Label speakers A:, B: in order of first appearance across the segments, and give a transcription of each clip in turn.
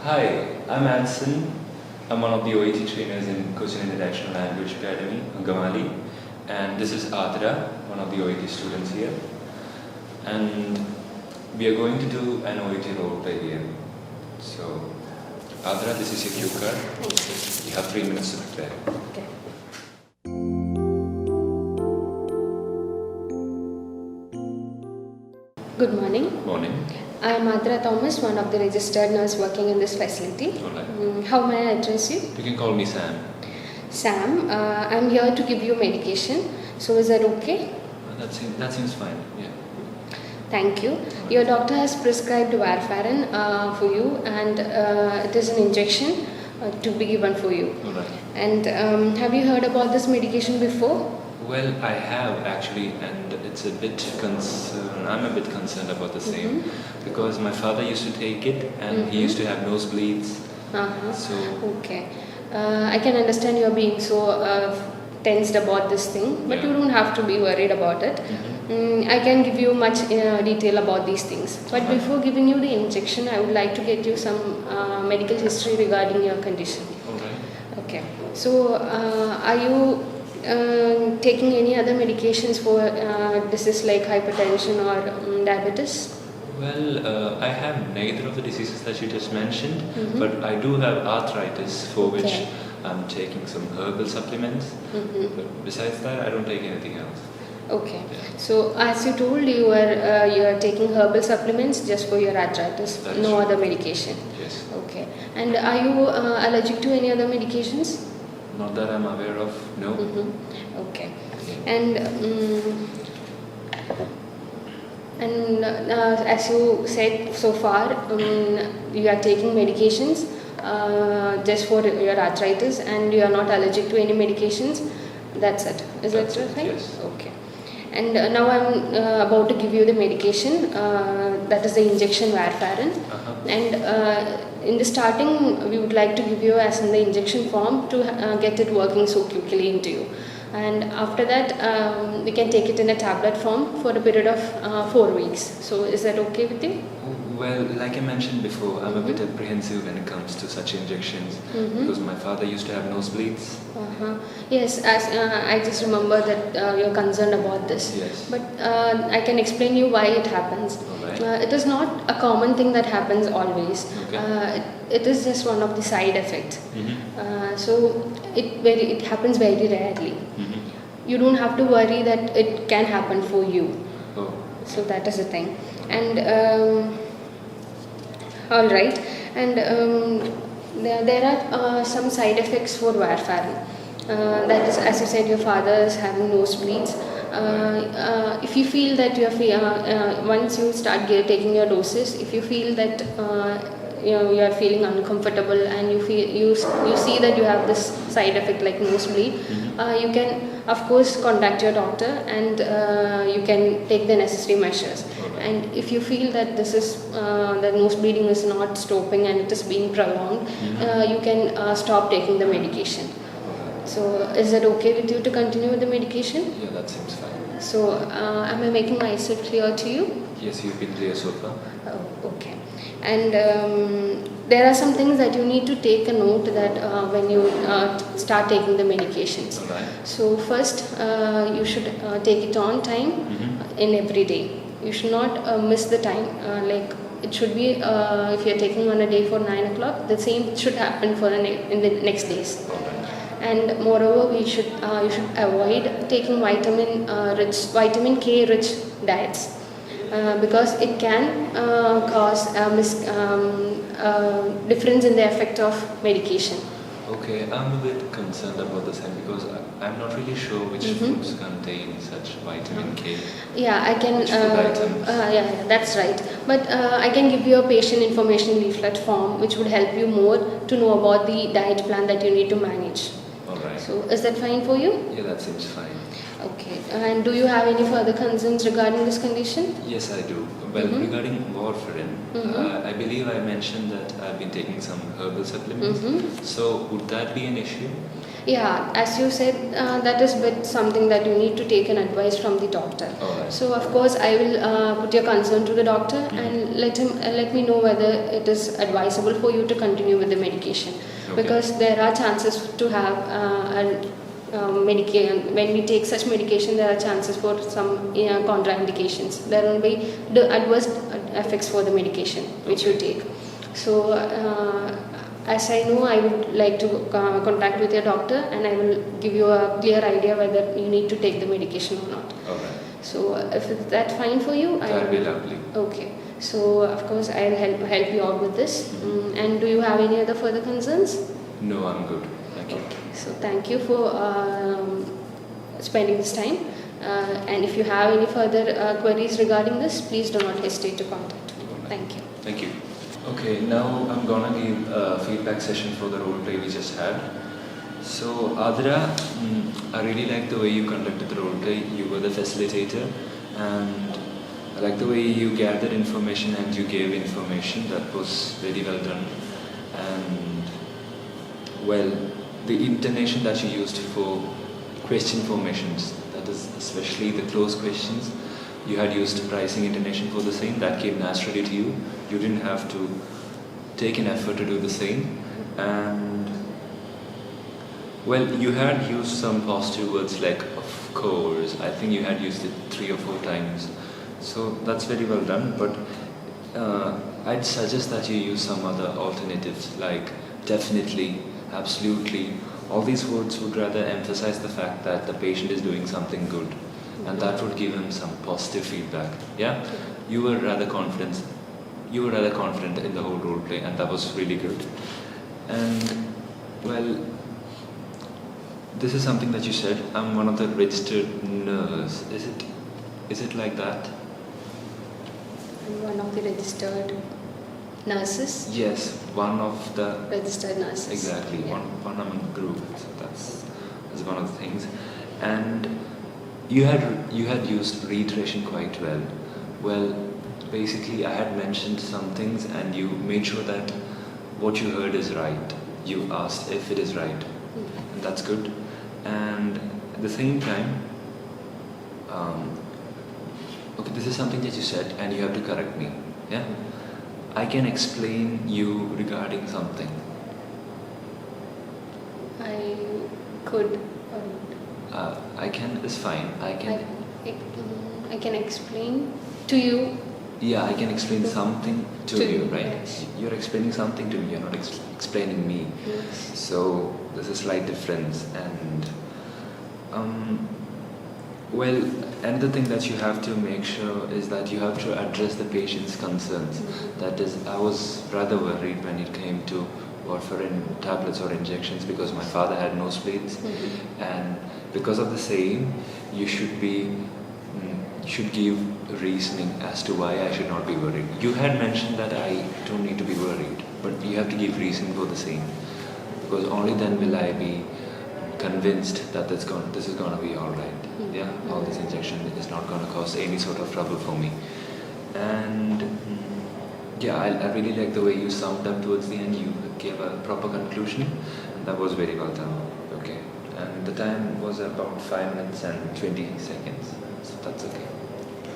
A: Hi, I'm Anson. I'm one of the OET trainers in Coaching International Language Academy, Angamaly. And this is Adra, one of the OET students here. And we are going to do an OET roleplay here. So, Adra, this is your cue card.
B: Thank
A: You have 3 minutes to prepare.
B: Okay. Good morning.
A: Morning.
B: I am Adra Thomas, one of the registered nurse working in this facility.
A: Alright.
B: How may I address you?
A: You can call me Sam.
B: Sam, I'm here to give you medication. So is that okay?
A: That seems fine. Yeah.
B: Thank you. Your doctor has prescribed warfarin for you, and it is an injection to be given for you.
A: Alright.
B: And have you heard about this medication before?
A: Well, I have actually, and it's a bit concerned. I'm a bit concerned about the same because my father used to take it and he used to have nosebleeds. So,
B: Okay. I can understand you are being so tensed about this thing, but you don't have to be worried about it. I can give you much detail about these things. But before giving you the injection, I would like to get you some medical history regarding your condition.
A: alright.
B: Okay. So, are you taking any other medications for diseases like hypertension or diabetes?
A: Well, I have neither of the diseases that you just mentioned, but I do have arthritis for which
B: Okay.
A: I'm taking some herbal supplements. But besides that, I don't take anything else.
B: Okay.
A: Yeah.
B: So, as you told, you are taking herbal supplements just for your arthritis,
A: That is
B: no
A: true.
B: other medication.
A: Yes.
B: Okay. And are you allergic to any other medications?
A: Not that I'm aware of, no.
B: Okay.
A: Yeah.
B: And as you said so far, you are taking medications just for your arthritis, and you are not allergic to any medications. That's it. Is
A: That's
B: that
A: it,
B: right?
A: yes.
B: Okay. And now I'm about to give you the medication. That is the injection warfarin. And in the starting, we would like to give you as in the injection form to get it working so quickly into you. And after that, we can take it in a tablet form for a period of 4 weeks. So is that okay with you?
A: Well, like I mentioned before, I'm a bit apprehensive when it comes to such injections because my father used to have nosebleeds.
B: Yes, as I just remember that you're concerned about this.
A: Yes.
B: But I can explain you why it happens.
A: Alright.
B: It is not a common thing that happens always.
A: Okay.
B: It is just one of the side effects. So it happens very rarely. You don't have to worry that it can happen for you.
A: Oh.
B: So that is the thing. And all right. And there are some side effects for warfarin. That is, as you said, your father is having nosebleeds. If you feel that once you start taking your doses, if you feel that you are feeling uncomfortable and you see that you have this side effect like nosebleed, you can of course contact your doctor and you can take the necessary measures. And if you feel that this is the nose bleeding is not stopping and it is being prolonged, you can stop taking the medication. So is it okay with you to continue with the medication?
A: Yeah, that seems fine.
B: So am I making myself clear to you?
A: Yes, you've been clear so far.
B: Oh, okay. And there are some things that you need to take a note that when you start taking the medications.
A: Alright.
B: So first, you should take it on time in every day. You should not miss the time. Like it should be if you are taking on a day for 9 o'clock, the same should happen for in the next days.
A: Alright.
B: And moreover, you should avoid taking vitamin K rich diets. Because it can cause difference in the effect of medication.
A: Okay, I'm a bit concerned about the same because I'm not really sure which foods contain such vitamin K.
B: Yeah, I can.
A: Which food items?
B: Yeah, that's right. But I can give you a patient information leaflet form, which would help you more to know about the diet plan that you need to manage.
A: Alright.
B: So, is that fine for you?
A: Yeah, that seems fine.
B: Okay. And do you have any further concerns regarding this condition?
A: Yes, I do. Well, regarding warfarin, I believe I mentioned that I've been taking some herbal supplements. So, would that be an issue?
B: Yeah, as you said, that is something that you need to take an advice from the doctor.
A: Alright.
B: So, of course, I will put your concern to the doctor and let me know whether it is advisable for you to continue with the medication.
A: Okay.
B: Because there are chances to have medication. When we take such medication, there are chances for some contraindications. There will be the adverse effects for the medication which you take. So, as I know, I would like to contact with your doctor and I will give you a clear idea whether you need to take the medication or not.
A: Alright.
B: So, if that's fine for you,
A: That would be lovely.
B: Okay. So, of course, I'll help you out with this. And do you have any other further concerns?
A: No, I'm good. Thank you.
B: So, thank you for spending this time. And if you have any further queries regarding this, please do not hesitate to contact me. Thank you.
A: Thank you. Okay, now I'm gonna give a feedback session for the role play we just had. So, Adra, I really like the way you conducted the role play. You were the facilitator, and I like the way you gathered information and you gave information. That was very well done. And well, the intonation that you used for question formations, that is especially the close questions, you had used pricing intonation for the same. That came naturally to you. You didn't have to take an effort to do the same. And well, you had used some positive words like of course. I think you had used it 3 or 4 times. So that's very well done. But I'd suggest that you use some other alternatives like definitely, absolutely. All these words would rather emphasize the fact that the patient is doing something good. And that would give him some positive feedback. Yeah, you were rather confident. You were rather confident in the whole role play, and that was really good. And well, this is something that you said. I'm one of the registered nurse. Is it like that?
B: I'm one of the registered nurses.
A: Yes, one of the
B: Registered nurses.
A: exactly
B: Yeah.
A: one among the group. So that's one of the things. And you had used reiteration quite well. Well, basically, I had mentioned some things, and you made sure that what you heard is right. You asked if it is right, and that's good. And at the same time, okay, this is something that you said, and you have to correct me. Yeah, I can explain you regarding something.
B: I could.
A: I can is fine. I
B: can explain to you.
A: Yeah, I can explain something to you, right?
B: Yes.
A: You're explaining something to me. You're not explaining me.
B: Yes.
A: So there's a slight difference. And well, another thing that you have to make sure is that you have to address the patient's concerns. That is, I was rather worried when it came to warfarin tablets or injections because my father had nosebleeds, and because of the same, you should give reasoning as to why I should not be worried. You had mentioned that I don't need to be worried, but you have to give reason for the same, because only then will I be convinced that this is going to be all right. Yeah, all this injection is not going to cause any sort of trouble for me. And yeah, I really like the way you summed up towards the end. You gave a proper conclusion, and that was very well done. Okay, and the time was about 5 minutes and 20 seconds, so that's okay.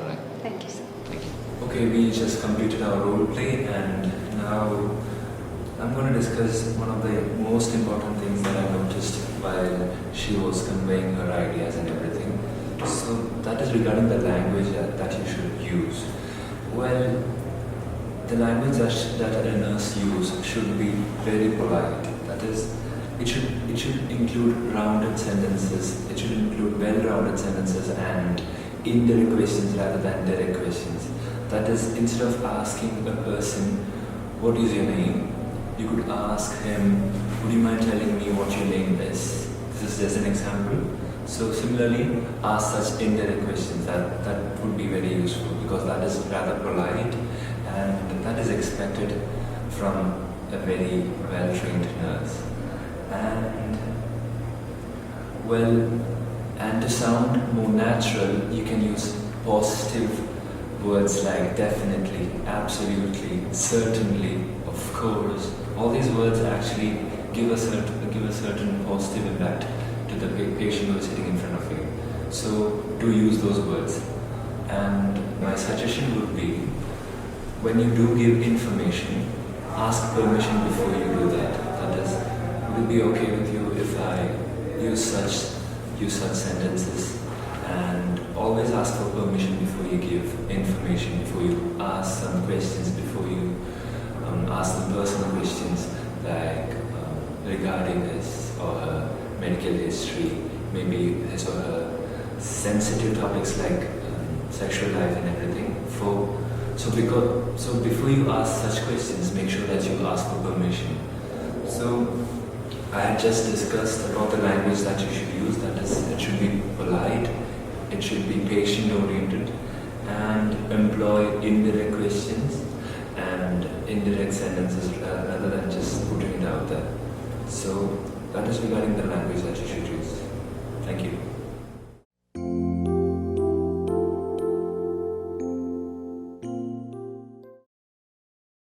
A: All right.
B: Thank you, sir.
A: Thank you. Okay, we just completed our role play, and now I'm going to discuss one of the most important things that I noticed while she was conveying her ideas and everything. So that is regarding the language that you should use. Well, the language that a nurse uses should be very polite. That is, it should include rounded sentences. It should include well-rounded sentences and indirect questions rather than direct questions. That is, instead of asking a person, "What is your name?" you could ask him, "Would you mind telling me what your name is?" This is just an example. So similarly, ask such indirect questions. That would be very useful because that is rather polite. And that is expected from a very well-trained nurse. And well,
C: And to sound more natural, you can use positive words like definitely, absolutely, certainly, of course. All these words actually give a certain positive impact to the patient who is sitting in front of you. So do use those words. And my suggestion would be, when you do give information, ask permission before you do that. That is, would it be okay with you if I use such sentences? And always ask for permission before you give information, before you ask some questions, before you ask them personal questions like regarding his or her medical history, maybe his or her sensitive topics like sexual life and everything. So before you ask such questions, make sure that you ask for permission. So I had just discussed about the language that you should use. That is, it should be polite, it should be patient-oriented, and employ indirect questions and indirect sentences rather than just putting it out there. So that is regarding the language that you should use. Thank you.